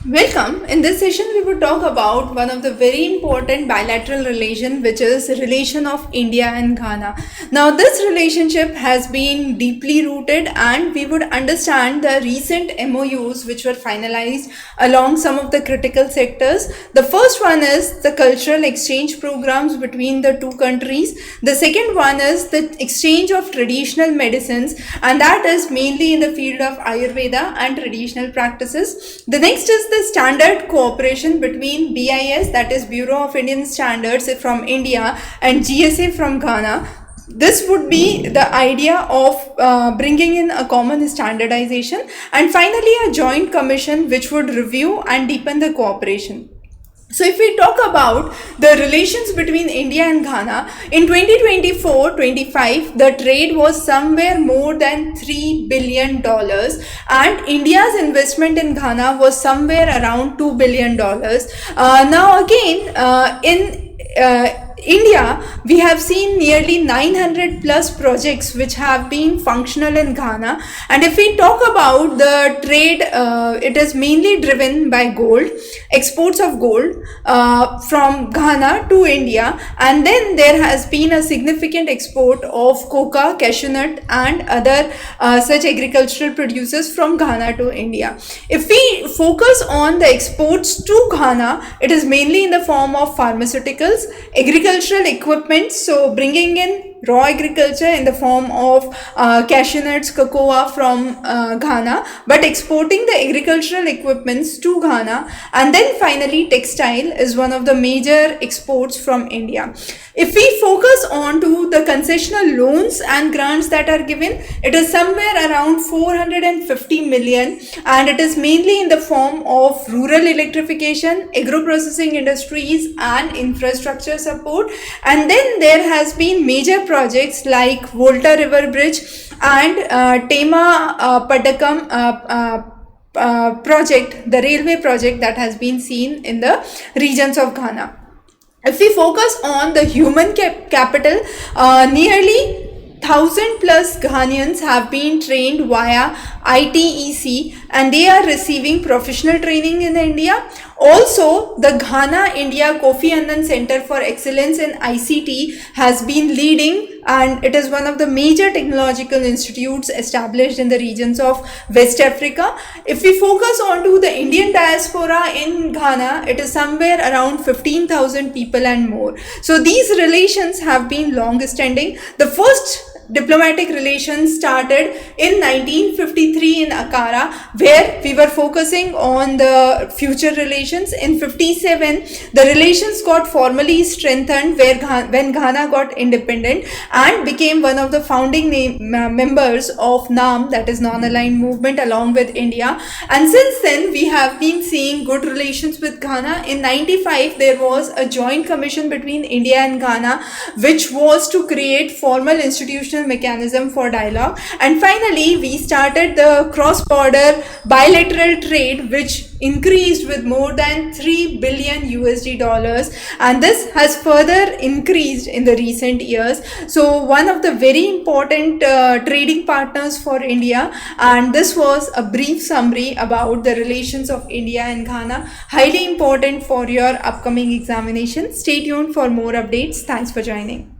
Welcome. In this session, we would talk about one of the very important bilateral relation, which is the relation of India and Ghana. Now, this relationship has been deeply rooted, and we would understand the recent MOUs which were finalized along some of the critical sectors. The first one is the cultural exchange programs between the two countries. The second one is the exchange of traditional medicines, and that is mainly in the field of Ayurveda and traditional practices. The next is the standard cooperation between BIS, that is Bureau of Indian Standards from India, and GSA from Ghana. This would be the idea of bringing in a common standardization, and finally a joint commission which would review and deepen the cooperation. So if we talk about the relations between India and Ghana, in 2024-25, the trade was somewhere more than $3 billion, and India's investment in Ghana was somewhere around $2 billion. Now again, in India, we have seen nearly 900 plus projects which have been functional in Ghana. And if we talk about the trade, it is mainly driven by gold, exports of gold from Ghana to India. And then there has been a significant export of coca, cashew nut, and other such agricultural producers from Ghana to India. If we focus on the exports to Ghana, it is mainly in the form of pharmaceuticals, agricultural equipment, so bringing in raw agriculture in the form of cashew nuts, cocoa from Ghana, but exporting the agricultural equipments to Ghana. And then finally textile is one of the major exports from India. If we focus on to the concessional loans and grants that are given, it is somewhere around 450 million, and it is mainly in the form of rural electrification, agro-processing industries, and infrastructure support. And then there has been major projects like Volta River Bridge and Tema Padakam project, the railway project that has been seen in the regions of Ghana. If we focus on the human capital, nearly 1,000 plus Ghanaians have been trained via ITEC, and they are receiving professional training in India. Also, the Ghana India Kofi Annan Center for Excellence in ICT has been leading, and it is one of the major technological institutes established in the regions of West Africa. If we focus on to the Indian diaspora in Ghana, it is somewhere around 15,000 people and more. So these relations have been long standing. The first diplomatic relations started in 1953 in Accra, where we were focusing on the future relations. In 57, the relations got formally strengthened when Ghana got independent and became one of the founding members of NAM, that is Non-Aligned Movement, along with India. And since then, we have been seeing good relations with Ghana. In 95, there was a joint commission between India and Ghana, which was to create formal institutional mechanism for dialogue. And finally, we started the cross-border bilateral trade, which increased with more than 3 billion USD dollars, and this has further increased in the recent years. So one of the very important trading partners for India, and this was a brief summary about the relations of India and Ghana, highly important for your upcoming examination. Stay tuned for more updates. Thanks for joining.